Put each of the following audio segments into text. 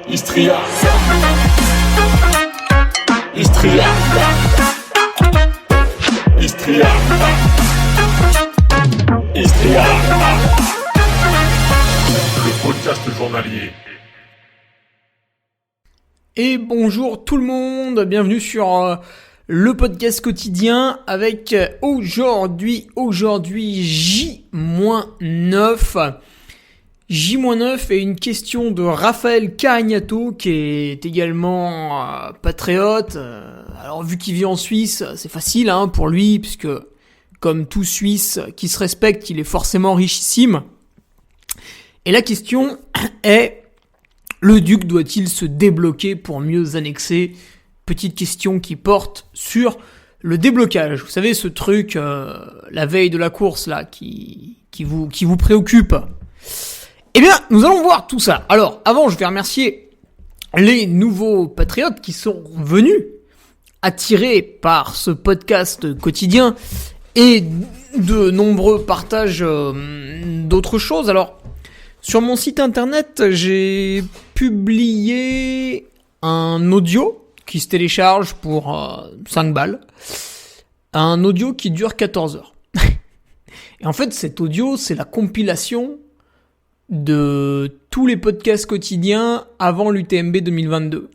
Istria. Istria. Istria. Istria. Le podcast journalier. Et bonjour tout le monde, bienvenue sur le podcast quotidien avec aujourd'hui J-9. J-9 et une question de Raphaël Carignato qui est également patriote. Alors vu qu'il vit en Suisse, c'est facile pour lui puisque comme tout Suisse qui se respecte, il est forcément richissime. Et la question est: le duc doit-il se débloquer pour mieux annexer ? Petite question qui porte sur le déblocage. Vous savez ce truc la veille de la course là qui vous préoccupe. Eh bien, nous allons voir tout ça. Alors, avant, je vais remercier les nouveaux patriotes qui sont venus, attirés par ce podcast quotidien et de nombreux partages d'autres choses. Alors, sur mon site internet, j'ai publié un audio qui se télécharge pour 5 balles. Un audio qui dure 14 heures. Et en fait, cet audio, c'est la compilation de tous les podcasts quotidiens avant l'UTMB 2022.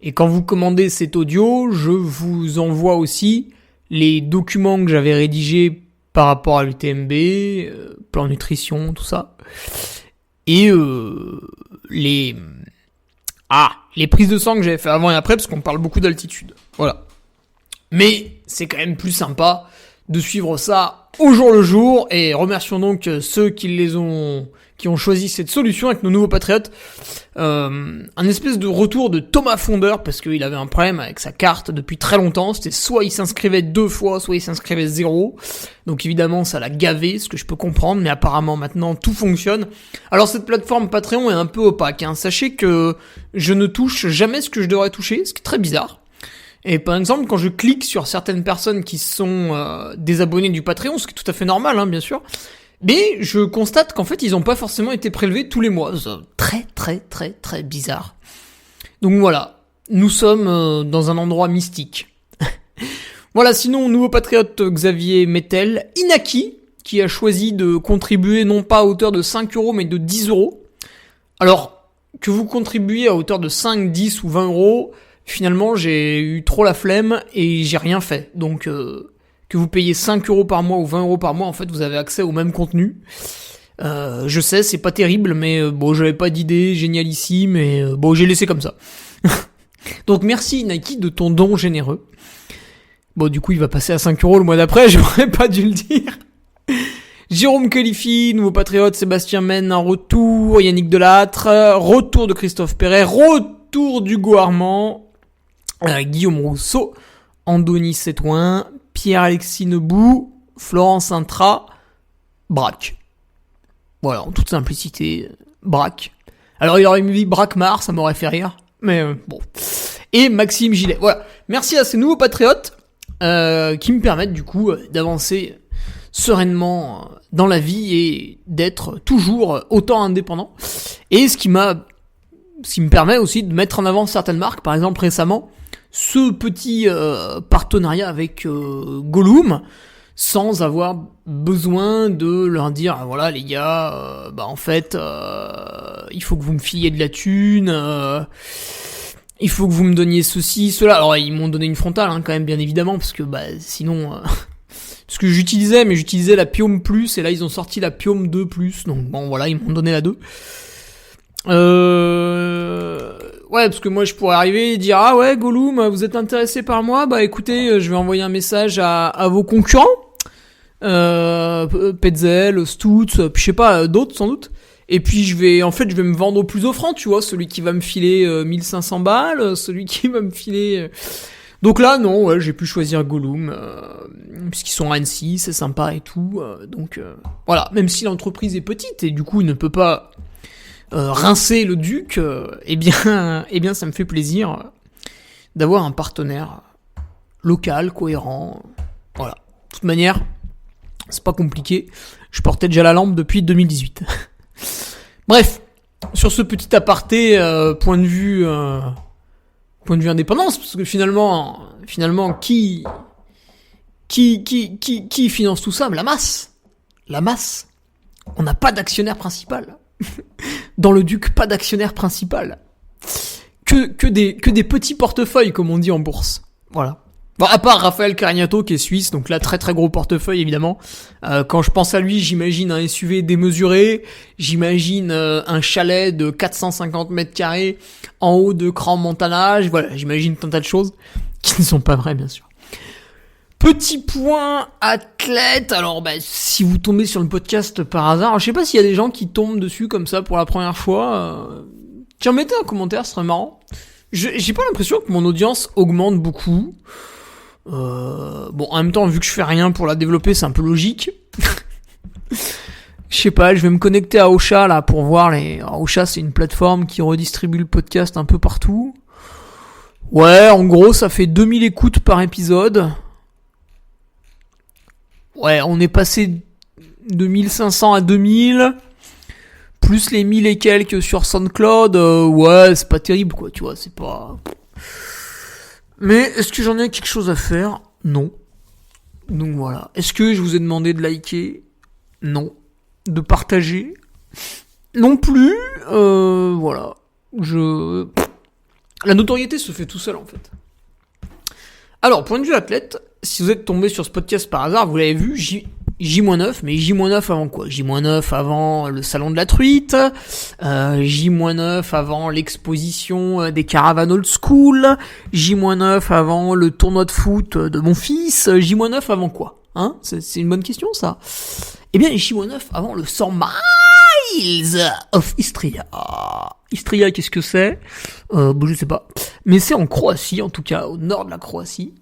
Et quand vous commandez cet audio, je vous envoie aussi les documents que j'avais rédigés par rapport à l'UTMB, plan nutrition, tout ça. Et les prises de sang que j'avais fait avant et après, parce qu'on parle beaucoup d'altitude. Voilà. Mais c'est quand même plus sympa de suivre ça au jour le jour. Et remercions donc ceux qui ont choisi cette solution avec nos nouveaux patriotes. Un espèce de retour de Thomas Fondeur, parce qu'il avait un problème avec sa carte depuis très longtemps. C'était soit il s'inscrivait 2 fois, soit il s'inscrivait 0. Donc évidemment, ça l'a gavé, ce que je peux comprendre, mais apparemment maintenant tout fonctionne. Alors cette plateforme Patreon est un peu opaque. Sachez que je ne touche jamais ce que je devrais toucher, ce qui est très bizarre. Et par exemple, quand je clique sur certaines personnes qui sont des abonnés du Patreon, ce qui est tout à fait normal, bien sûr, mais je constate qu'en fait, ils n'ont pas forcément été prélevés tous les mois. C'est très, très, très, très bizarre. Donc voilà, nous sommes dans un endroit mystique. Voilà, sinon, nouveau patriote Xavier Mettel, Inaki, qui a choisi de contribuer non pas à hauteur de 5 euros, mais de 10 euros. Alors, que vous contribuiez à hauteur de 5, 10 ou 20 euros, finalement, j'ai eu trop la flemme et j'ai rien fait. Donc, que vous payez 5 euros par mois ou 20 euros par mois, en fait, vous avez accès au même contenu. Je sais, c'est pas terrible, mais bon, j'avais pas d'idée génialissime, mais bon, j'ai laissé comme ça. Donc, merci Nike de ton don généreux. Bon, du coup, il va passer à 5 euros le mois d'après, j'aurais pas dû le dire. Jérôme Califi, nouveau patriote, Sébastien Men, un retour, Yannick Delattre, retour de Christophe Perret, retour d'Hugo Armand, Guillaume Rousseau, Andoni Sétouin, Pierre-Alexis Nebou, Florence Intra, Braque. Voilà, en toute simplicité, Braque. Alors il aurait mis Braquemar, ça m'aurait fait rire, mais bon. Et Maxime Gillet. Voilà, merci à ces nouveaux patriotes qui me permettent du coup d'avancer sereinement dans la vie et d'être toujours autant indépendant. Et ce qui me permet aussi de mettre en avant certaines marques. Par exemple, récemment, ce petit partenariat avec Gollum, sans avoir besoin de leur dire voilà les gars, en fait il faut que vous me filiez de la thune, il faut que vous me donniez ceci, cela. Alors ils m'ont donné une frontale quand même, bien évidemment, parce que sinon parce que j'utilisais la Piome Plus, et là ils ont sorti la Piome 2 Plus, donc bon voilà, ils m'ont donné la 2. Ouais, parce que moi je pourrais arriver et dire ah ouais Gollum, vous êtes intéressé par moi, écoutez, je vais envoyer un message à vos concurrents, Petzel, Stutz, puis je sais pas, d'autres sans doute, et puis je vais me vendre au plus offrant, tu vois, celui qui va me filer 1500 balles, celui qui va me filer... Donc là non, ouais, j'ai pu choisir Gollum, puisqu'ils sont à Annecy, c'est sympa et tout, donc voilà, même si l'entreprise est petite et du coup ne peut pas rincer le duc, eh bien ça me fait plaisir d'avoir un partenaire local, cohérent, voilà. De toute manière, c'est pas compliqué, je portais déjà la lampe depuis 2018. Bref, sur ce petit aparté, point de vue indépendance, parce que finalement, qui finance tout ça? La masse. On n'a pas d'actionnaire principal. Dans le Duc, pas d'actionnaire principal. Que des petits portefeuilles, comme on dit en bourse. Voilà. Bon, à part Raphaël Carignato qui est suisse, donc là très très gros portefeuille évidemment. Quand je pense à lui, j'imagine un SUV démesuré, j'imagine un chalet de 450 mètres carrés en haut de Crans-Montana, voilà, j'imagine un tas de choses qui ne sont pas vraies bien sûr. Petit point athlète, alors si vous tombez sur le podcast par hasard, je sais pas s'il y a des gens qui tombent dessus comme ça pour la première fois, tiens mettez un commentaire, ce serait marrant. J'ai pas l'impression que mon audience augmente beaucoup. Bon, en même temps, vu que je fais rien pour la développer, c'est un peu logique. Je sais pas, je vais me connecter à Ocha là pour voir Alors, Ocha, c'est une plateforme qui redistribue le podcast un peu partout. Ouais, en gros, ça fait 2000 écoutes par épisode. Ouais, on est passé de 1500 à 2000. Plus les 1000 et quelques sur SoundCloud. Ouais, c'est pas terrible quoi, tu vois, c'est pas... Mais est-ce que j'en ai quelque chose à faire? Non. Donc voilà. Est-ce que je vous ai demandé de liker? Non. De partager? Non plus. Voilà. La notoriété se fait tout seul en fait. Alors, point de vue athlète, si vous êtes tombé sur ce podcast par hasard, vous l'avez vu, J-9, mais J-9 avant quoi? J-9 avant le salon de la truite, J-9 avant l'exposition des caravanes old school, J-9 avant le tournoi de foot de mon fils, J-9 avant quoi? Hein? C'est une bonne question ça. Eh bien, J-9 avant le 100 miles of Istria. Istria, qu'est-ce que c'est? Je sais pas. Mais c'est en Croatie, en tout cas au nord de la Croatie.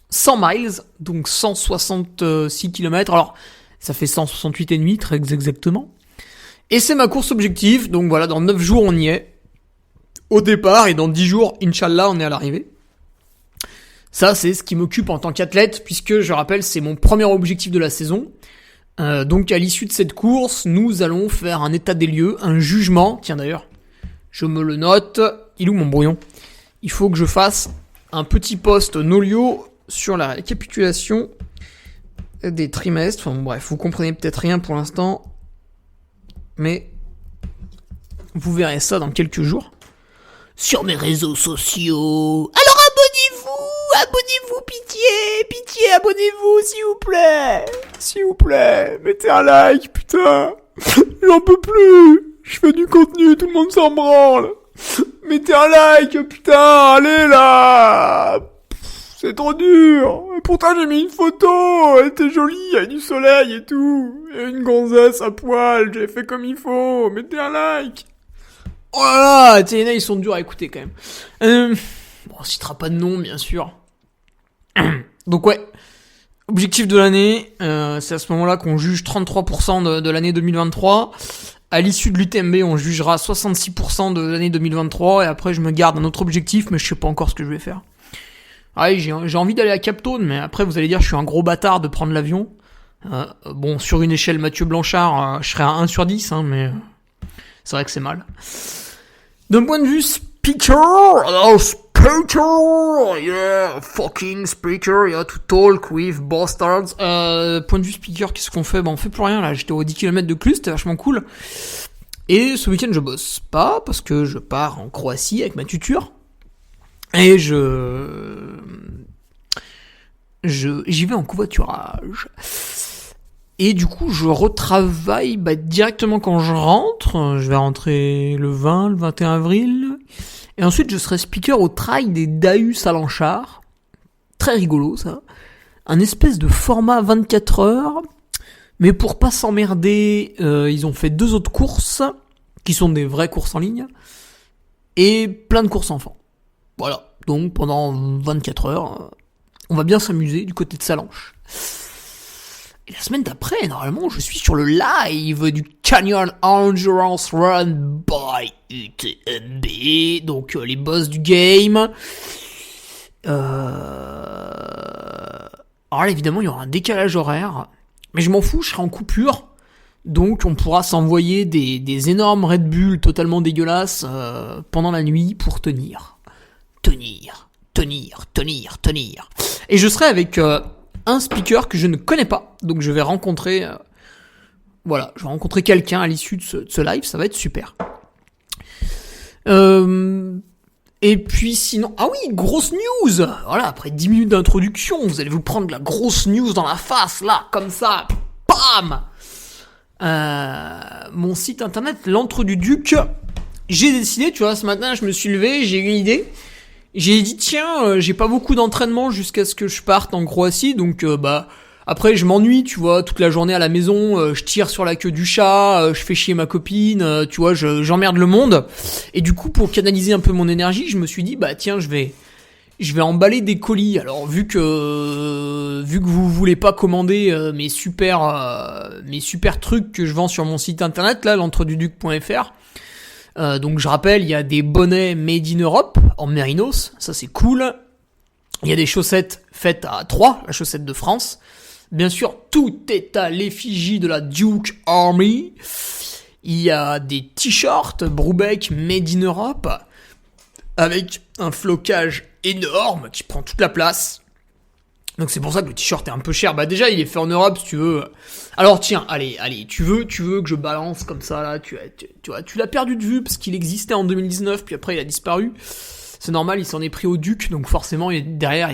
100 miles, donc 166 km. Alors, ça fait 168,5 très exactement. Et c'est ma course objectif. Donc voilà, dans 9 jours, on y est. Au départ, et dans 10 jours, Inch'Allah, on est à l'arrivée. Ça, c'est ce qui m'occupe en tant qu'athlète, puisque, je rappelle, c'est mon premier objectif de la saison. Donc, à l'issue de cette course, nous allons faire un état des lieux, un jugement. Tiens, d'ailleurs, je me le note. Il est où mon brouillon? Il faut que je fasse un petit post Nolio sur la récapitulation des trimestres. Enfin, bref, vous comprenez peut-être rien pour l'instant, mais vous verrez ça dans quelques jours sur mes réseaux sociaux. Alors abonnez-vous, pitié, abonnez-vous, s'il vous plaît, mettez un like, putain, j'en peux plus, je fais du contenu, tout le monde s'en branle, mettez un like, putain, allez là. C'est trop dur. Pourtant j'ai mis une photo, elle était jolie, il y avait du soleil et tout. Et une gonzesse à poil, j'ai fait comme il faut. Mettez un like. Oh là là, TNA ils sont durs à écouter quand même. Bon, on citera pas de nom bien sûr. Donc ouais, objectif de l'année, c'est à ce moment-là qu'on juge 33% de l'année 2023. À l'issue de l'UTMB, on jugera 66% de l'année 2023. Et après je me garde un autre objectif, mais je sais pas encore ce que je vais faire. Ouais, j'ai envie d'aller à Cap Town, mais après vous allez dire je suis un gros bâtard de prendre l'avion. Bon, sur une échelle Mathieu Blanchard, je serais à 1 sur 10, hein, mais c'est vrai que c'est mal. D'un point de vue speaker, yeah, fucking speaker, yeah, to talk with bastards. Point de vue speaker, qu'est-ce qu'on fait? On fait plus rien là, j'étais aux 10 km de Cluj, c'était vachement cool. Et ce week-end je bosse pas, parce que je pars en Croatie avec ma tuture. Et j'y vais en covoiturage. Et du coup, je retravaille directement quand je rentre. Je vais rentrer le 20, le 21 avril. Et ensuite, je serai speaker au trail des Daus à Lanchard. Très rigolo, ça. Un espèce de format 24 heures. Mais pour pas s'emmerder, ils ont fait 2 autres courses, qui sont des vraies courses en ligne. Et plein de courses enfants. Voilà, donc pendant 24 heures, on va bien s'amuser du côté de Salanches. Et la semaine d'après, normalement, je suis sur le live du Canyon Endurance Run by UTMB, donc les boss du game. Alors là, évidemment, il y aura un décalage horaire, mais je m'en fous, je serai en coupure. Donc on pourra s'envoyer des énormes Red Bull totalement dégueulasses pendant la nuit pour tenir. Et je serai avec un speaker que je ne connais pas, donc je vais rencontrer quelqu'un à l'issue de ce live, ça va être super. Et puis sinon, ah oui, grosse news. Voilà, après 10 minutes d'introduction, vous allez vous prendre la grosse news dans la face, là, comme ça, bam. Mon site internet, l'Antre du Duc, j'ai décidé, tu vois, ce matin, je me suis levé, j'ai eu une idée. J'ai dit, tiens, j'ai pas beaucoup d'entraînement jusqu'à ce que je parte en Croatie, donc après je m'ennuie, tu vois, toute la journée à la maison, je tire sur la queue du chat, je fais chier ma copine, tu vois, j'emmerde le monde. Et du coup, pour canaliser un peu mon énergie, je me suis dit, bah tiens, je vais emballer des colis. Alors vu que vous voulez pas commander mes super trucs que je vends sur mon site internet là, l'entreduduc.fr. Donc je rappelle, il y a des bonnets made in Europe en mérinos, ça c'est cool. Il y a des chaussettes faites à Troyes, la chaussette de France. Bien sûr, tout est à l'effigie de la Duke Army. Il y a des t-shirts Brubeck made in Europe avec un flocage énorme qui prend toute la place. Donc c'est pour ça que le t-shirt est un peu cher. Bah déjà il est fait en Europe si tu veux. Alors tiens, allez, tu veux que je balance comme ça là, tu l'as perdu de vue parce qu'il existait en 2019 puis après il a disparu. C'est normal, il s'en est pris au Duc, donc forcément derrière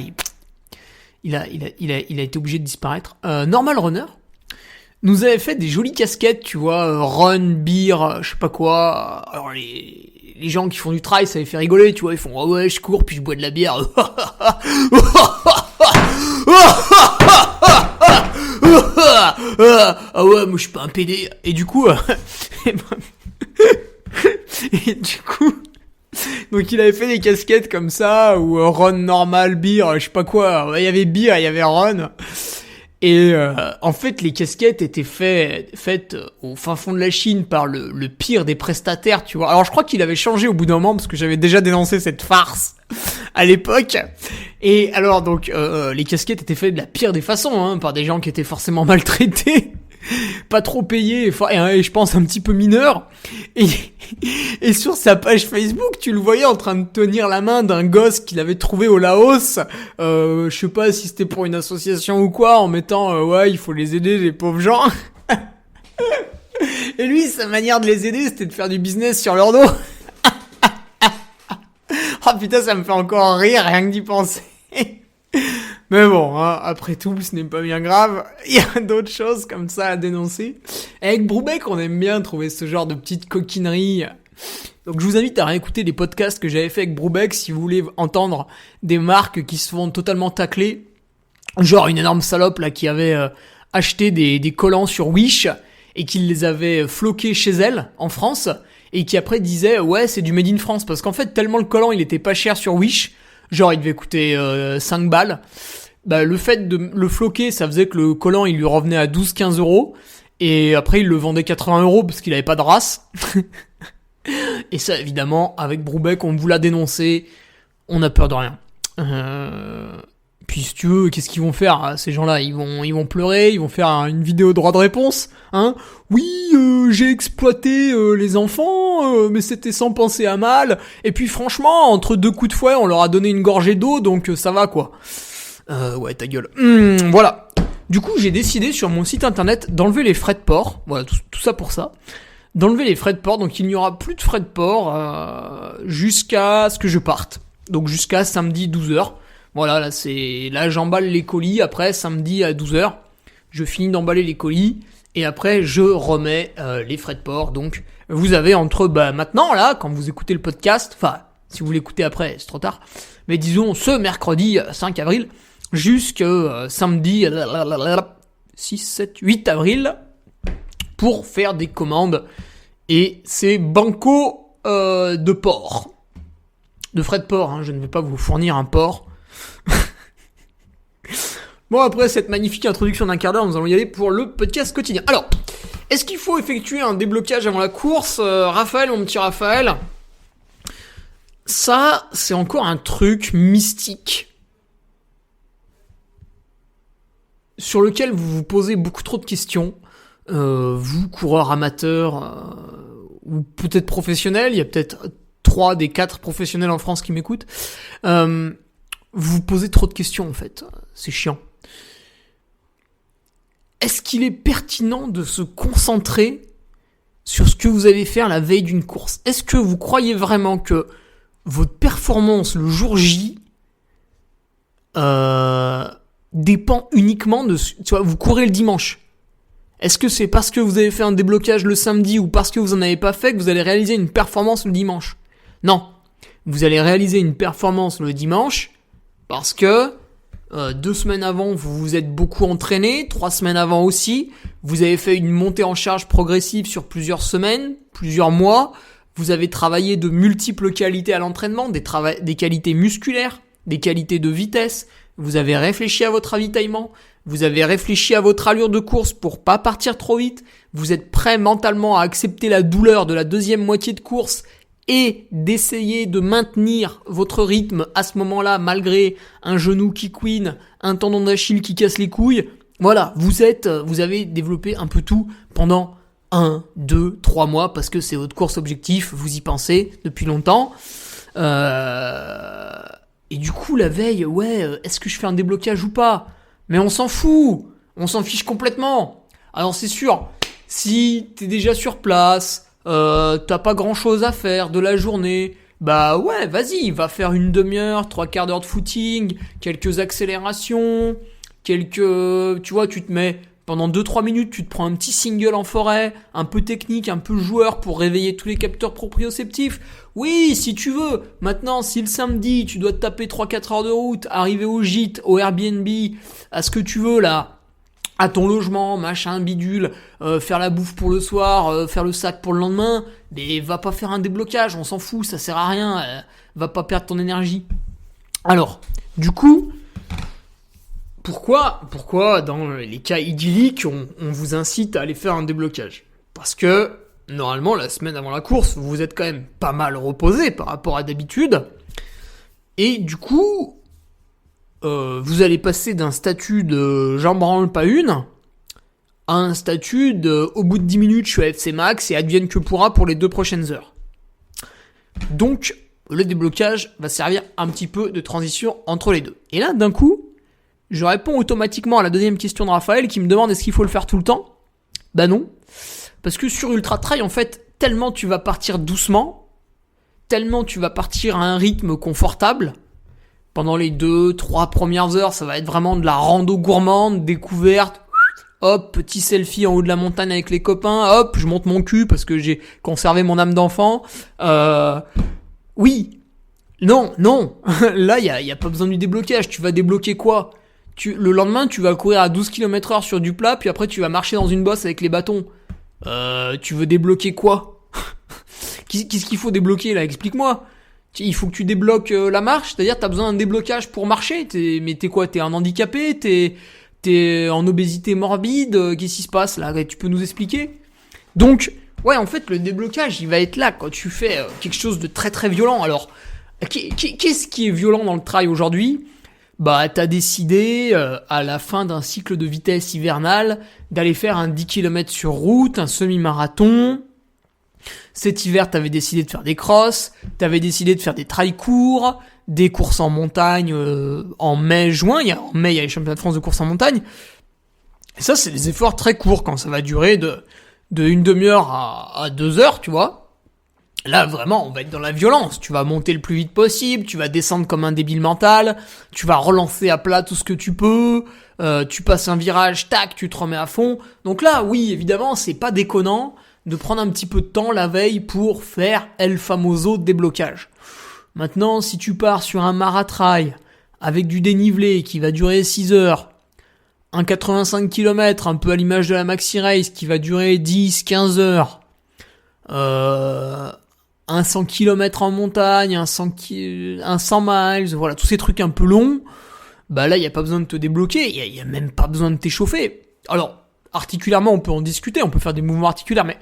il a été obligé de disparaître. Normal Runner nous avait fait des jolies casquettes, tu vois, run, beer, je sais pas quoi. Alors les gens qui font du trail, ça les fait rigoler, tu vois, ils font ah ouais, je cours puis je bois de la bière. Ah ouais, moi je suis pas un PD. Et du coup donc il avait fait des casquettes comme ça ou run normal, beer, je sais pas quoi. Il y avait beer, il y avait run. Et en fait, les casquettes étaient faites au fin fond de la Chine par le pire des prestataires, tu vois. Alors je crois qu'il avait changé au bout d'un moment parce que j'avais déjà dénoncé cette farce à l'époque. Et alors donc les casquettes étaient faites de la pire des façons, hein, par des gens qui étaient forcément maltraités, pas trop payés, et je pense un petit peu mineurs. Et sur sa page Facebook, tu le voyais en train de tenir la main d'un gosse qu'il avait trouvé au Laos. Je sais pas si c'était pour une association ou quoi, en mettant ouais, il faut les aider les pauvres gens. Et lui, sa manière de les aider, c'était de faire du business sur leur dos. Oh putain, ça me fait encore rire rien que d'y penser. Mais bon, hein, après tout, ce n'est pas bien grave. Il y a d'autres choses comme ça à dénoncer. Avec Brubeck, on aime bien trouver ce genre de petites coquineries. Donc je vous invite à réécouter les podcasts que j'avais fait avec Brubeck si vous voulez entendre des marques qui se font totalement tacler. Genre une énorme salope là qui avait acheté des collants sur Wish et qui les avait floqués chez elle en France et qui après disait ouais c'est du made in France parce qu'en fait tellement le collant il était pas cher sur Wish, genre il devait coûter 5 balles. Bah, le fait de le floquer, ça faisait que le collant, il lui revenait à 12-15 euros. Et après, il le vendait 80 euros parce qu'il avait pas de race. Et ça, évidemment, avec Brubeck, on vous l'a dénoncé. On n'a peur de rien. Puis, si tu veux, qu'est-ce qu'ils vont faire, ces gens-là? Ils vont pleurer, ils vont faire une vidéo de droit de réponse, hein. Oui, j'ai exploité les enfants, mais c'était sans penser à mal. Et puis, franchement, entre 2 coups de fouet, on leur a donné une gorgée d'eau, donc ça va, quoi. Ouais, ta gueule. Voilà. Du coup, j'ai décidé sur mon site internet d'enlever les frais de port. Voilà, tout ça pour ça. D'enlever les frais de port. Donc, il n'y aura plus de frais de port jusqu'à ce que je parte. Donc, jusqu'à samedi 12h. Voilà, là, j'emballe les colis. Après, samedi à 12h, je finis d'emballer les colis. Et après, je remets les frais de port. Donc, vous avez entre, maintenant, là, quand vous écoutez le podcast, enfin, si vous l'écoutez après, c'est trop tard. Mais disons, ce mercredi 5 avril, jusqu'à samedi 6, 7, 8 avril pour faire des commandes. Et c'est banco de port. De frais de port, hein, je ne vais pas vous fournir un port. Bon, après cette magnifique introduction d'un quart d'heure, nous allons y aller pour le podcast quotidien. Alors, est-ce qu'il faut effectuer un déblocage avant la course, Raphaël, mon petit Raphaël? Ça, c'est encore un truc mystique sur lequel vous vous posez beaucoup trop de questions. vous, coureurs amateurs, ou peut-être professionnels, il y a peut-être 3 des 4 professionnels en France qui m'écoutent, vous vous posez trop de questions en fait, c'est chiant. Est-ce qu'il est pertinent de se concentrer sur ce que vous allez faire la veille d'une course? Est-ce que vous croyez vraiment que votre performance le jour J dépend uniquement de... Tu vois, vous courez le dimanche. Est-ce que c'est parce que vous avez fait un déblocage le samedi ou parce que vous en avez pas fait que vous allez réaliser une performance le dimanche? Non. Vous allez réaliser une performance le dimanche parce que 2 semaines avant, vous vous êtes beaucoup entraîné, 3 semaines avant aussi, vous avez fait une montée en charge progressive sur plusieurs semaines, plusieurs mois, vous avez travaillé de multiples qualités à l'entraînement, des qualités musculaires, des qualités de vitesse, vous avez réfléchi à votre ravitaillement, vous avez réfléchi à votre allure de course pour pas partir trop vite, vous êtes prêt mentalement à accepter la douleur de la deuxième moitié de course et d'essayer de maintenir votre rythme à ce moment-là malgré un genou qui couine, un tendon d'Achille qui casse les couilles. Voilà, vous avez développé un peu tout pendant 1, 2, 3 mois parce que c'est votre course objectif, vous y pensez depuis longtemps. Et du coup, la veille, est-ce que je fais un déblocage ou pas? Mais on s'en fout, on s'en fiche complètement. Alors c'est sûr, si t'es déjà sur place, t'as pas grand chose à faire de la journée, bah ouais, vas-y, va faire une demi-heure, 3/4 d'heure de footing, quelques accélérations, tu vois, tu te mets pendant 2-3 minutes, tu te prends un petit single en forêt, un peu technique, un peu joueur pour réveiller tous les capteurs proprioceptifs. Oui, si tu veux. Maintenant, si le samedi, tu dois te taper 3-4 heures de route, arriver au gîte, au Airbnb, à ce que tu veux là, à ton logement, machin, bidule, faire la bouffe pour le soir, faire le sac pour le lendemain, mais va pas faire un déblocage, on s'en fout, ça sert à rien, va pas perdre ton énergie. Alors, du coup, pourquoi dans les cas idylliques, on vous incite à aller faire un déblocage? Parce que, normalement, la semaine avant la course, vous êtes quand même pas mal reposé par rapport à d'habitude, et du coup... vous allez passer d'un statut de j'en branle pas une à un statut de au bout de 10 minutes je suis à FC Max et advienne que pourra pour les 2 prochaines heures. Donc le déblocage va servir un petit peu de transition entre les deux. Et là d'un coup, je réponds automatiquement à la deuxième question de Raphaël qui me demande est-ce qu'il faut le faire tout le temps? Bah non. Parce que sur Ultra Trail en fait, tellement tu vas partir doucement, tellement tu vas partir à un rythme confortable. Pendant les 2-3 premières heures, ça va être vraiment de la rando gourmande, découverte. Hop, petit selfie en haut de la montagne avec les copains. Hop, je monte mon cul parce que j'ai conservé mon âme d'enfant. Oui. Non. Là, il y a pas besoin du déblocage. Tu vas débloquer quoi? Le lendemain, tu vas courir à 12 km/h sur du plat, puis après, tu vas marcher dans une bosse avec les bâtons. Tu veux débloquer quoi? Qu'est-ce qu'il faut débloquer là? Explique-moi. Il faut que tu débloques la marche, c'est-à-dire t'as besoin d'un déblocage pour marcher. Mais t'es quoi? T'es un handicapé? T'es en obésité morbide? Qu'est-ce qui se passe là? Tu peux nous expliquer? Donc, ouais, en fait, le déblocage, il va être là quand tu fais quelque chose de très très violent. Alors, qu'est-ce qui est violent dans le trail aujourd'hui? Bah, t'as décidé, à la fin d'un cycle de vitesse hivernale, d'aller faire un 10 km sur route, un semi-marathon. Cet hiver, t'avais décidé de faire des crosses, t'avais décidé de faire des trails courts, des courses en montagne en mai-juin. En mai, il y a les championnats de France de course en montagne. Et ça, c'est des efforts très courts quand ça va durer de une demi-heure à 2 heures, tu vois. Là, vraiment, on va être dans la violence. Tu vas monter le plus vite possible, tu vas descendre comme un débile mental, tu vas relancer à plat tout ce que tu peux, tu passes un virage, tac, tu te remets à fond. Donc là, oui, évidemment, c'est pas déconnant de prendre un petit peu de temps la veille pour faire El Famoso déblocage. Maintenant, si tu pars sur un maratrail avec du dénivelé qui va durer 6 heures, un 85 km, un peu à l'image de la Maxi Race qui va durer 10-15 heures, un 100 km en montagne, un 100 miles, voilà, tous ces trucs un peu longs, bah là, il n'y a pas besoin de te débloquer, il n'y a même pas besoin de t'échauffer. Alors, articulairement, on peut en discuter, on peut faire des mouvements articulaires, mais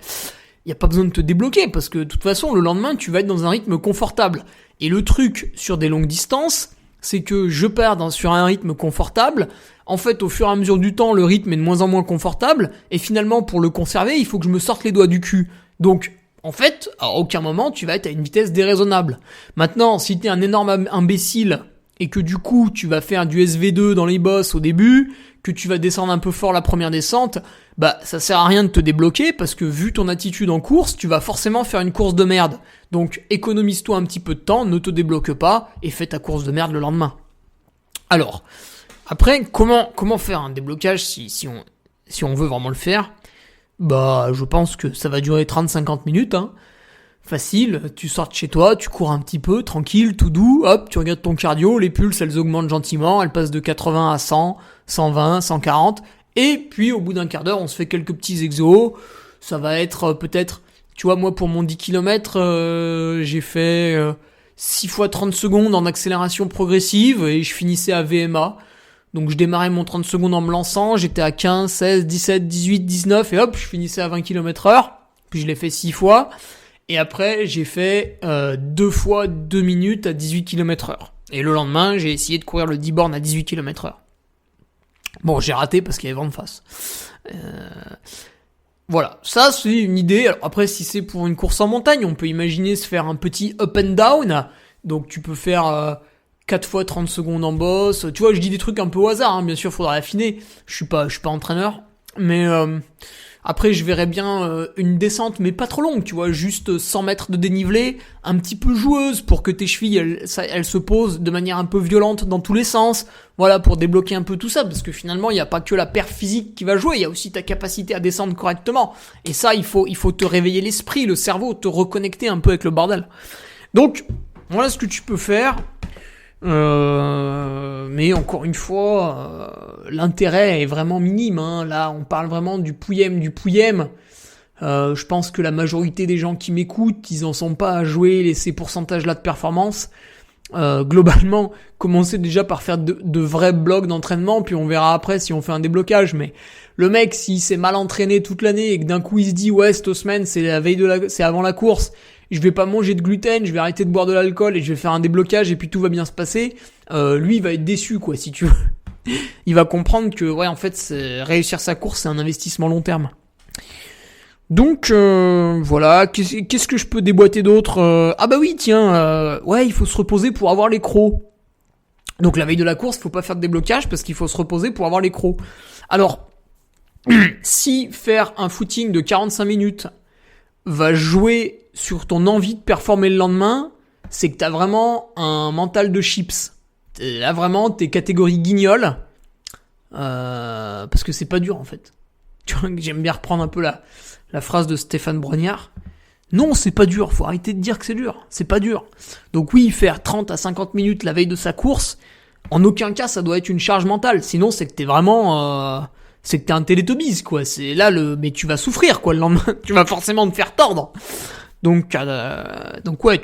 il n'y a pas besoin de te débloquer, parce que de toute façon, le lendemain, tu vas être dans un rythme confortable. Et le truc sur des longues distances, c'est que je pars sur un rythme confortable. En fait, au fur et à mesure du temps, le rythme est de moins en moins confortable. Et finalement, pour le conserver, il faut que je me sorte les doigts du cul. Donc, en fait, à aucun moment, tu vas être à une vitesse déraisonnable. Maintenant, si t'es un énorme imbécile et que du coup, tu vas faire du SV2 dans les bosses au début, que tu vas descendre un peu fort la première descente, bah ça sert à rien de te débloquer parce que vu ton attitude en course, tu vas forcément faire une course de merde. Donc économise-toi un petit peu de temps, ne te débloque pas et fais ta course de merde le lendemain. Alors, après, comment faire un déblocage si on veut vraiment le faire? Bah, je pense que ça va durer 30-50 minutes, hein. Facile, tu sors de chez toi, tu cours un petit peu, tranquille, tout doux, hop, tu regardes ton cardio, les pulses elles augmentent gentiment, elles passent de 80 à 100, 120, 140, et puis au bout d'un quart d'heure on se fait quelques petits exos, ça va être peut-être, tu vois moi pour mon 10 km j'ai fait 6 fois 30 secondes en accélération progressive et je finissais à VMA, donc je démarrais mon 30 secondes en me lançant, j'étais à 15, 16, 17, 18, 19 et hop je finissais à 20 km/h, puis je l'ai fait 6 fois. Et après, j'ai fait 2 fois 2 minutes à 18 km/h. Et le lendemain, j'ai essayé de courir le 10 bornes à 18 km/h. Bon, j'ai raté parce qu'il y avait vent de face. Voilà, ça c'est une idée. Alors après, si c'est pour une course en montagne, on peut imaginer se faire un petit up and down. Donc tu peux faire 4 fois 30 secondes en boss. Tu vois, je dis des trucs un peu au hasard, hein. Bien sûr, faudra affiner. Je suis pas entraîneur. Mais... après, je verrais bien une descente, mais pas trop longue, tu vois, juste 100 mètres de dénivelé, un petit peu joueuse pour que tes chevilles, elles se posent de manière un peu violente dans tous les sens, voilà, pour débloquer un peu tout ça, parce que finalement, il n'y a pas que la perf physique qui va jouer, il y a aussi ta capacité à descendre correctement. Et ça, il faut te réveiller l'esprit, le cerveau, te reconnecter un peu avec le bordel. Donc, voilà ce que tu peux faire. Mais encore une fois, l'intérêt est vraiment minime, hein. Là, on parle vraiment du pouillem. Je pense que la majorité des gens qui m'écoutent, ils en sont pas à jouer ces pourcentages-là de performance. Globalement, commencez déjà par faire de vrais blocs d'entraînement, puis on verra après si on fait un déblocage. Mais le mec, s'il s'est mal entraîné toute l'année et que d'un coup il se dit ouais, cette semaine c'est avant la course, je vais pas manger de gluten, je vais arrêter de boire de l'alcool et je vais faire un déblocage et puis tout va bien se passer, lui il va être déçu quoi, si tu veux. Il va comprendre que ouais, en fait, réussir sa course c'est un investissement long terme. Donc voilà, qu'est-ce que je peux déboîter d'autre? Ah bah oui, tiens, ouais, il faut se reposer pour avoir les crocs. Donc la veille de la course, faut pas faire de déblocage parce qu'il faut se reposer pour avoir les crocs. Alors, si faire un footing de 45 minutes va jouer sur ton envie de performer le lendemain, c'est que t'as vraiment un mental de chips. Là vraiment, t'es catégorie guignol, parce que c'est pas dur en fait. Tu vois, j'aime bien reprendre un peu la phrase de Stéphane Brognard. Non, c'est pas dur, faut arrêter de dire que c'est dur, c'est pas dur. Donc oui, faire 30 à 50 minutes la veille de sa course, en aucun cas ça doit être une charge mentale, sinon c'est que t'es vraiment... c'est que t'es un télétobise, quoi. C'est là mais tu vas souffrir, quoi, le lendemain. Tu vas forcément te faire tordre. Donc ouais,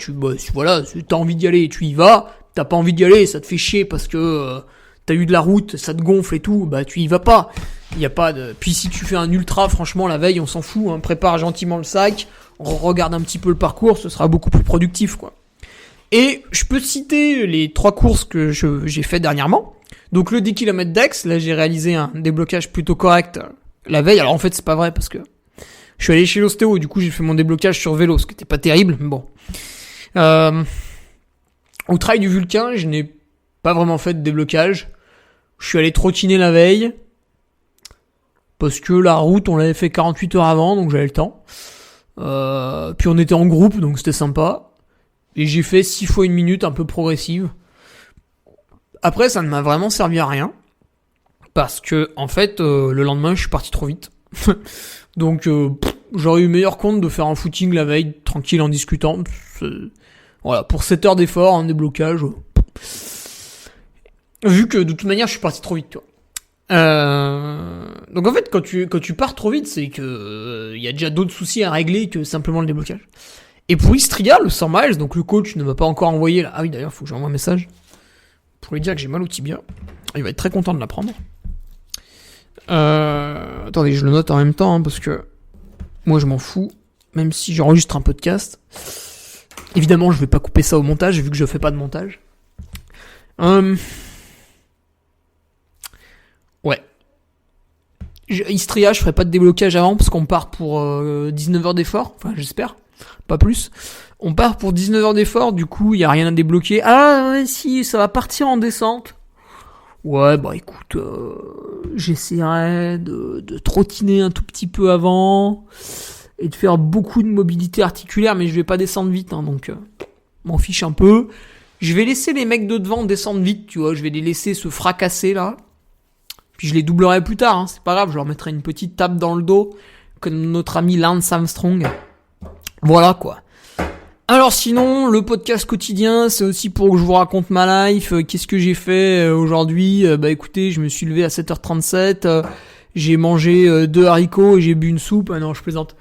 voilà, t'as envie d'y aller, tu y vas. T'as pas envie d'y aller, ça te fait chier parce que t'as eu de la route, ça te gonfle et tout, bah tu y vas pas. Y a pas de. Puis si tu fais un ultra, franchement, la veille, on s'en fout. Hein. Prépare gentiment le sac, on regarde un petit peu le parcours, ce sera beaucoup plus productif, quoi. Et je peux citer les 3 courses que j'ai fait dernièrement. Donc le 10 km d'Aix, là j'ai réalisé un déblocage plutôt correct la veille. Alors en fait c'est pas vrai parce que je suis allé chez l'ostéo, du coup j'ai fait mon déblocage sur vélo, ce qui était pas terrible, mais bon. Au trail du Vulcain, je n'ai pas vraiment fait de déblocage. Je suis allé trottiner la veille, parce que la route on l'avait fait 48 heures avant, donc j'avais le temps. Puis on était en groupe, donc c'était sympa. Et j'ai fait 6 fois 1 minute un peu progressive. Après, ça ne m'a vraiment servi à rien. Parce que, en fait, le lendemain, je suis parti trop vite. Donc, j'aurais eu meilleur compte de faire un footing la veille, tranquille, en discutant. Voilà, pour 7 heures d'effort, un déblocage. Vu que, de toute manière, je suis parti trop vite, tu vois. Donc, en fait, quand tu pars trop vite, c'est que y a déjà d'autres soucis à régler que simplement le déblocage. Et pour Istria, le 100 miles, donc le coach ne m'a pas encore envoyé là. Ah oui, d'ailleurs, faut que j'envoie un message pour lui dire que j'ai mal au tibia. Il va être très content de l'apprendre. Attendez, je le note en même temps, hein, parce que moi je m'en fous, même si j'enregistre un podcast. Évidemment, je vais pas couper ça au montage, vu que je fais pas de montage. Ouais. Istria, je ferai pas de déblocage avant parce qu'on part pour 19 heures d'effort. Enfin, j'espère. Pas plus. On part pour 19 heures d'effort, du coup, il y a rien à débloquer. Ah, ouais, si, ça va partir en descente. Ouais, bah écoute, j'essaierai de trottiner un tout petit peu avant et de faire beaucoup de mobilité articulaire, mais je vais pas descendre vite, hein, donc m'en fiche un peu. Je vais laisser les mecs de devant descendre vite, tu vois, je vais les laisser se fracasser là. Puis je les doublerai plus tard, hein, c'est pas grave, je leur mettrai une petite tape dans le dos, comme notre ami Lance Armstrong. Voilà quoi. Alors sinon, le podcast quotidien, c'est aussi pour que je vous raconte ma life. Qu'est-ce que j'ai fait aujourd'hui ? Bah écoutez, je me suis levé à 7h37, j'ai mangé 2 haricots et j'ai bu une soupe. Ah non, je plaisante.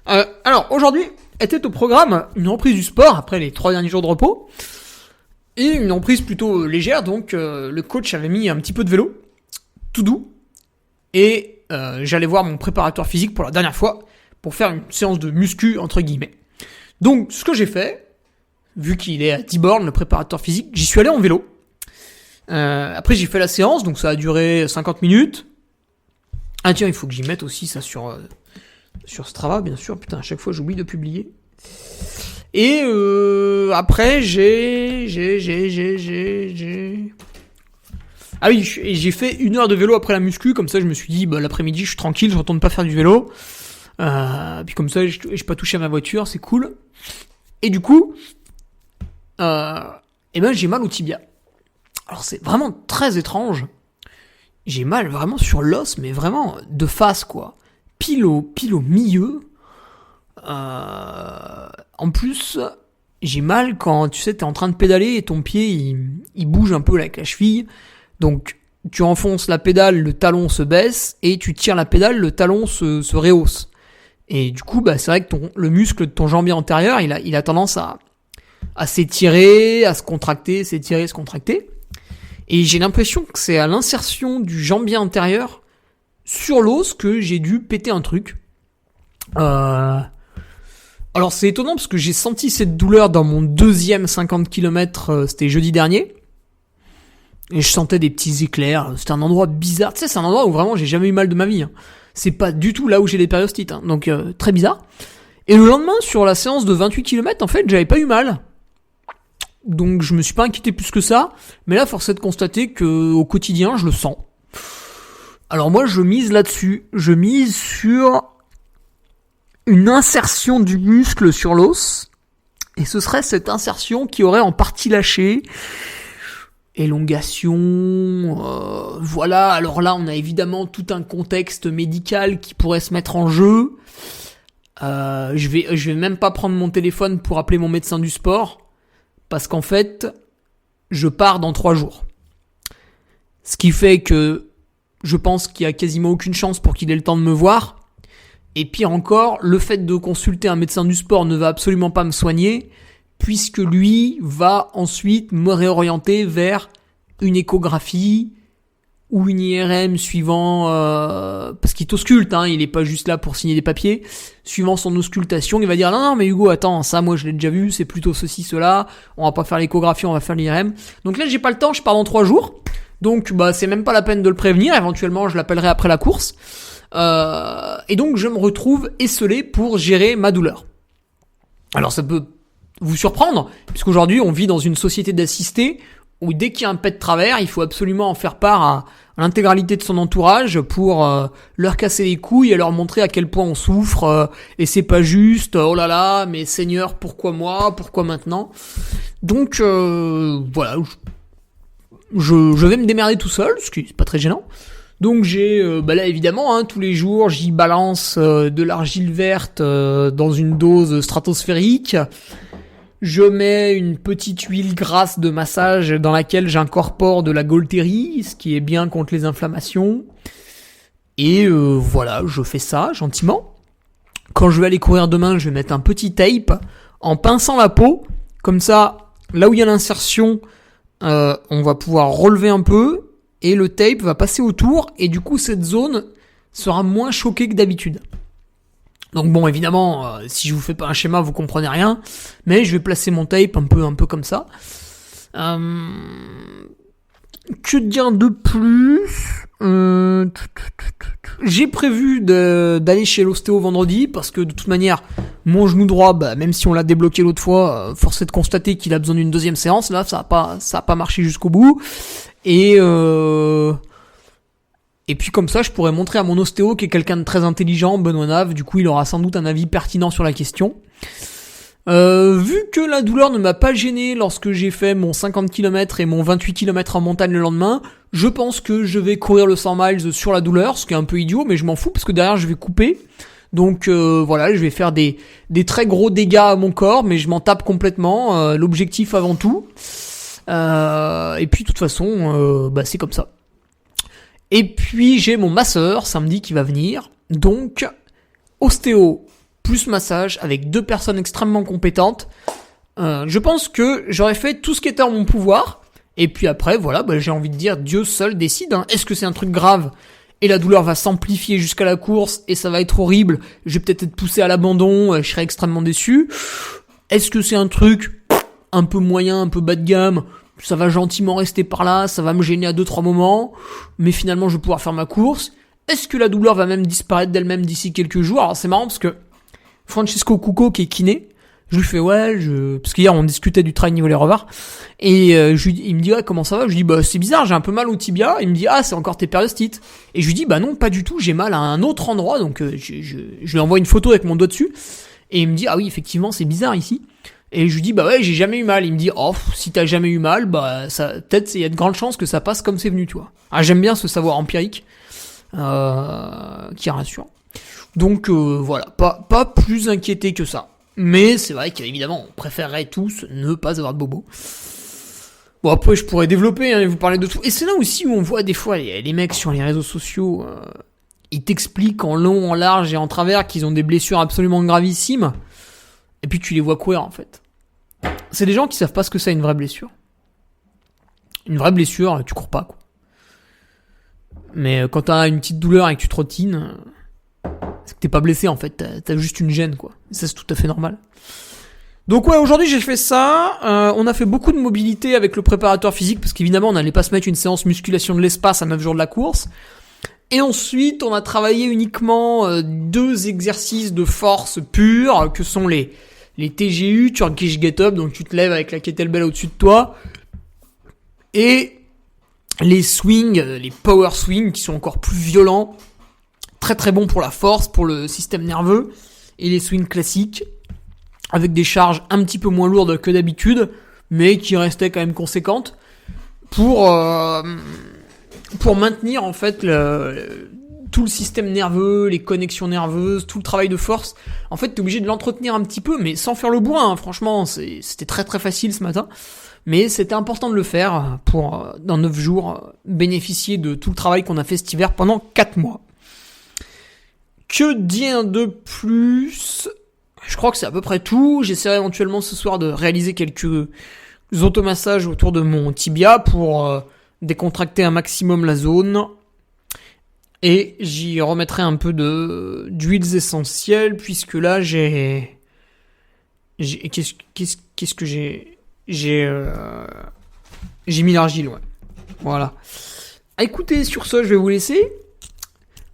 Alors aujourd'hui, était au programme une reprise du sport après les 3 derniers jours de repos. Et une reprise plutôt légère, donc le coach avait mis un petit peu de vélo, tout doux. Et j'allais voir mon préparateur physique pour la dernière fois, pour faire une séance de muscu, entre guillemets. Donc, ce que j'ai fait, vu qu'il est à 10 bornes, le préparateur physique, j'y suis allé en vélo. Après, j'ai fait la séance, donc ça a duré 50 minutes. Ah tiens, il faut que j'y mette aussi ça sur Strava, bien sûr. Putain, à chaque fois, j'oublie de publier. Et après, Ah oui, j'ai fait 1 heure de vélo après la muscu, comme ça, je me suis dit, bah, l'après-midi, je suis tranquille, je retourne pas faire du vélo. Puis comme ça, j'ai pas touché à ma voiture, c'est cool. Et du coup, j'ai mal au tibia. Alors c'est vraiment très étrange. J'ai mal vraiment sur l'os, mais vraiment de face quoi. Pile au milieu. En plus, j'ai mal quand tu sais t'es en train de pédaler et ton pied il bouge un peu avec la cheville. Donc tu enfonces la pédale, le talon se baisse et tu tires la pédale, le talon se rehausse. Et du coup, bah, c'est vrai que le muscle de ton jambier antérieur, il a tendance à s'étirer, à se contracter, s'étirer, se contracter. Et j'ai l'impression que c'est à l'insertion du jambier antérieur sur l'os que j'ai dû péter un truc. Alors c'est étonnant parce que j'ai senti cette douleur dans mon 2e 50 km, c'était jeudi dernier. Et je sentais des petits éclairs, c'était un endroit bizarre. Tu sais, c'est un endroit où vraiment j'ai jamais eu mal de ma vie, hein. C'est pas du tout là où j'ai les périostites, hein. Donc très bizarre. Et le lendemain, sur la séance de 28 km, en fait, j'avais pas eu mal. Donc je me suis pas inquiété plus que ça. Mais là, force est de constater que au quotidien, je le sens. Alors moi, je mise là-dessus. Je mise sur une insertion du muscle sur l'os. Et ce serait cette insertion qui aurait en partie lâché. Élongation, voilà. Alors là, on a évidemment tout un contexte médical qui pourrait se mettre en jeu. Je vais même pas prendre mon téléphone pour appeler mon médecin du sport, parce qu'en fait, je pars dans 3 jours. Ce qui fait que je pense qu'il y a quasiment aucune chance pour qu'il ait le temps de me voir. Et pire encore, le fait de consulter un médecin du sport ne va absolument pas me soigner, puisque lui va ensuite me réorienter vers une échographie ou une IRM suivant, parce qu'il t'ausculte, hein, il est pas juste là pour signer des papiers, suivant son auscultation, il va dire non mais Hugo attends, ça moi je l'ai déjà vu, c'est plutôt ceci, cela, on va pas faire l'échographie, on va faire l'IRM. Donc là j'ai pas le temps, je pars dans 3 jours, donc bah c'est même pas la peine de le prévenir, éventuellement je l'appellerai après la course, et donc je me retrouve esseulé pour gérer ma douleur. Alors ça peut vous surprendre, puisqu'aujourd'hui on vit dans une société d'assistés où dès qu'il y a un pet de travers, il faut absolument en faire part à l'intégralité de son entourage pour leur casser les couilles et leur montrer à quel point on souffre, et c'est pas juste, oh là là, mais Seigneur, pourquoi moi, pourquoi maintenant ? Donc voilà, je vais me démerder tout seul, ce qui est pas très gênant. Donc j'ai, là évidemment, hein, tous les jours, j'y balance de l'argile verte dans une dose stratosphérique. Je mets une petite huile grasse de massage dans laquelle j'incorpore de la Gaultérie, ce qui est bien contre les inflammations. Et voilà, je fais ça gentiment. Quand je vais aller courir demain, je vais mettre un petit tape en pinçant la peau. Comme ça, là où il y a l'insertion, on va pouvoir relever un peu. Et le tape va passer autour. Et du coup, cette zone sera moins choquée que d'habitude. Donc bon, évidemment, si je vous fais pas un schéma, vous comprenez rien. Mais je vais placer mon tape un peu comme ça. Que dire de plus J'ai prévu d'aller chez l'ostéo vendredi parce que de toute manière, mon genou droit, même si on l'a débloqué l'autre fois, force est de constater qu'il a besoin d'une deuxième séance. Là, ça a pas marché jusqu'au bout. Et puis comme ça, je pourrais montrer à mon ostéo qui est quelqu'un de très intelligent, Benoît Nave. Du coup, il aura sans doute un avis pertinent sur la question. Vu que la douleur ne m'a pas gêné lorsque j'ai fait mon 50 km et mon 28 km en montagne le lendemain, je pense que je vais courir le 100 miles sur la douleur, ce qui est un peu idiot, mais je m'en fous parce que derrière je vais couper. Donc voilà, je vais faire des très gros dégâts à mon corps, mais je m'en tape complètement, l'objectif avant tout. Et puis de toute façon, c'est comme ça. Et puis j'ai mon masseur samedi qui va venir, donc ostéo plus massage avec 2 personnes extrêmement compétentes. Je pense que j'aurais fait tout ce qui était en mon pouvoir. Et puis après, voilà, j'ai envie de dire, Dieu seul décide. Est-ce que c'est un truc grave et la douleur va s'amplifier jusqu'à la course et ça va être horrible, je vais peut-être être poussé à l'abandon, je serai extrêmement déçu. Est-ce que c'est un truc un peu moyen, un peu bas de gamme, ça va gentiment rester par là, ça va me gêner à 2-3 moments, mais finalement je vais pouvoir faire ma course. Est-ce que la douleur va même disparaître d'elle-même d'ici quelques jours? Alors c'est marrant parce que Francesco Cucco qui est kiné, je lui fais parce qu'hier on discutait du trail niveau les revards, et il me dit comment ça va? Je lui dis c'est bizarre, j'ai un peu mal au tibia. Il me dit c'est encore tes périostites. Et je lui dis non, pas du tout, j'ai mal à un autre endroit. Donc je lui envoie une photo avec mon doigt dessus, et il me dit oui effectivement c'est bizarre ici. Et je lui dis j'ai jamais eu mal. Il me dit si t'as jamais eu mal, ça peut-être il y a de grandes chances que ça passe comme c'est venu, tu vois. J'aime bien ce savoir empirique qui rassure. Donc voilà, pas plus inquiété que ça. Mais c'est vrai qu'évidemment, on préférerait tous ne pas avoir de bobo. Bon, après, je pourrais développer, vous parler de tout. Et c'est là aussi où on voit des fois les mecs sur les réseaux sociaux, ils t'expliquent en long, en large et en travers qu'ils ont des blessures absolument gravissimes. Et puis tu les vois courir, en fait. C'est des gens qui savent pas ce que c'est une vraie blessure. Une vraie blessure, tu cours pas, quoi. Mais quand t'as une petite douleur et que tu trottines, c'est que t'es pas blessé, en fait. T'as juste une gêne, quoi. Et ça, c'est tout à fait normal. Donc aujourd'hui j'ai fait ça. On a fait beaucoup de mobilité avec le préparateur physique parce qu'évidemment on n'allait pas se mettre une séance musculation de l'espace à 9 jours de la course. Et ensuite on a travaillé uniquement 2 exercices de force pure que sont les TGU, Turkish Get Up, donc tu te lèves avec la kettlebell au-dessus de toi, et les swings, les power swings qui sont encore plus violents, très très bons pour la force, pour le système nerveux, et les swings classiques avec des charges un petit peu moins lourdes que d'habitude, mais qui restaient quand même conséquentes, pour maintenir en fait tout le système nerveux, les connexions nerveuses, tout le travail de force. En fait, t'es obligé de l'entretenir un petit peu, mais sans faire le bourrin, franchement, c'était très très facile ce matin. Mais c'était important de le faire pour, dans 9 jours, bénéficier de tout le travail qu'on a fait cet hiver pendant 4 mois. Que dire de plus ? Je crois que c'est à peu près tout. J'essaierai éventuellement ce soir de réaliser quelques automassages autour de mon tibia pour décontracter un maximum la zone. Et j'y remettrai un peu d'huiles essentielles puisque là qu'est-ce que j'ai mis l'argile, ouais. Voilà. Écoutez, sur ce, je vais vous laisser.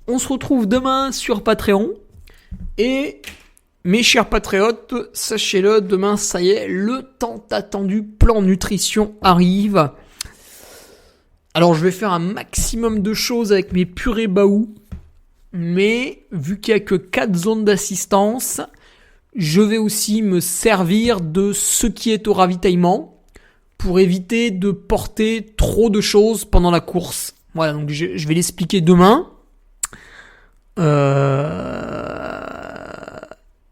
On se retrouve demain sur Patreon et mes chers patriotes, sachez-le, demain, ça y est, le tant attendu plan nutrition arrive. Alors, je vais faire un maximum de choses avec mes purées Baou, mais vu qu'il n'y a que 4 zones d'assistance, je vais aussi me servir de ce qui est au ravitaillement pour éviter de porter trop de choses pendant la course. Voilà, donc je vais l'expliquer demain.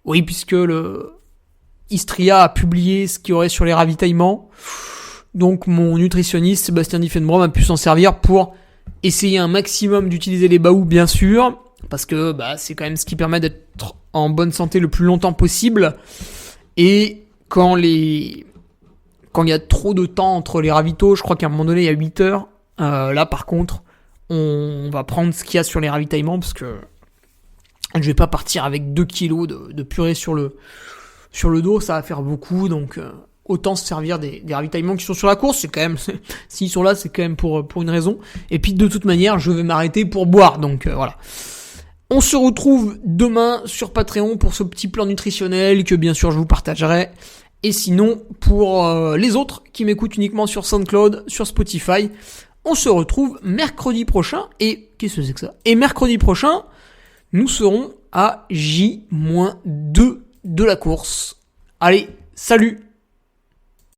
Oui, puisque le Istria a publié ce qu'il y aurait sur les ravitaillements. Donc mon nutritionniste Sébastien Diffenbrom a pu s'en servir pour essayer un maximum d'utiliser les Baou, bien sûr, parce que c'est quand même ce qui permet d'être en bonne santé le plus longtemps possible. Et quand il y a trop de temps entre les ravitaux, je crois qu'à un moment donné il y a 8 heures, là par contre on va prendre ce qu'il y a sur les ravitaillements, parce que je vais pas partir avec 2 kilos de purée sur le dos, ça va faire beaucoup, donc autant se servir des ravitaillements qui sont sur la course. C'est quand même, s'ils sont là, c'est quand même pour une raison. Et puis de toute manière, je vais m'arrêter pour boire. Donc voilà. On se retrouve demain sur Patreon pour ce petit plan nutritionnel que bien sûr je vous partagerai. Et sinon, pour les autres qui m'écoutent uniquement sur SoundCloud, sur Spotify, on se retrouve mercredi prochain. Et qu'est-ce que c'est que ça ? Et mercredi prochain, nous serons à J-2 de la course. Allez, salut!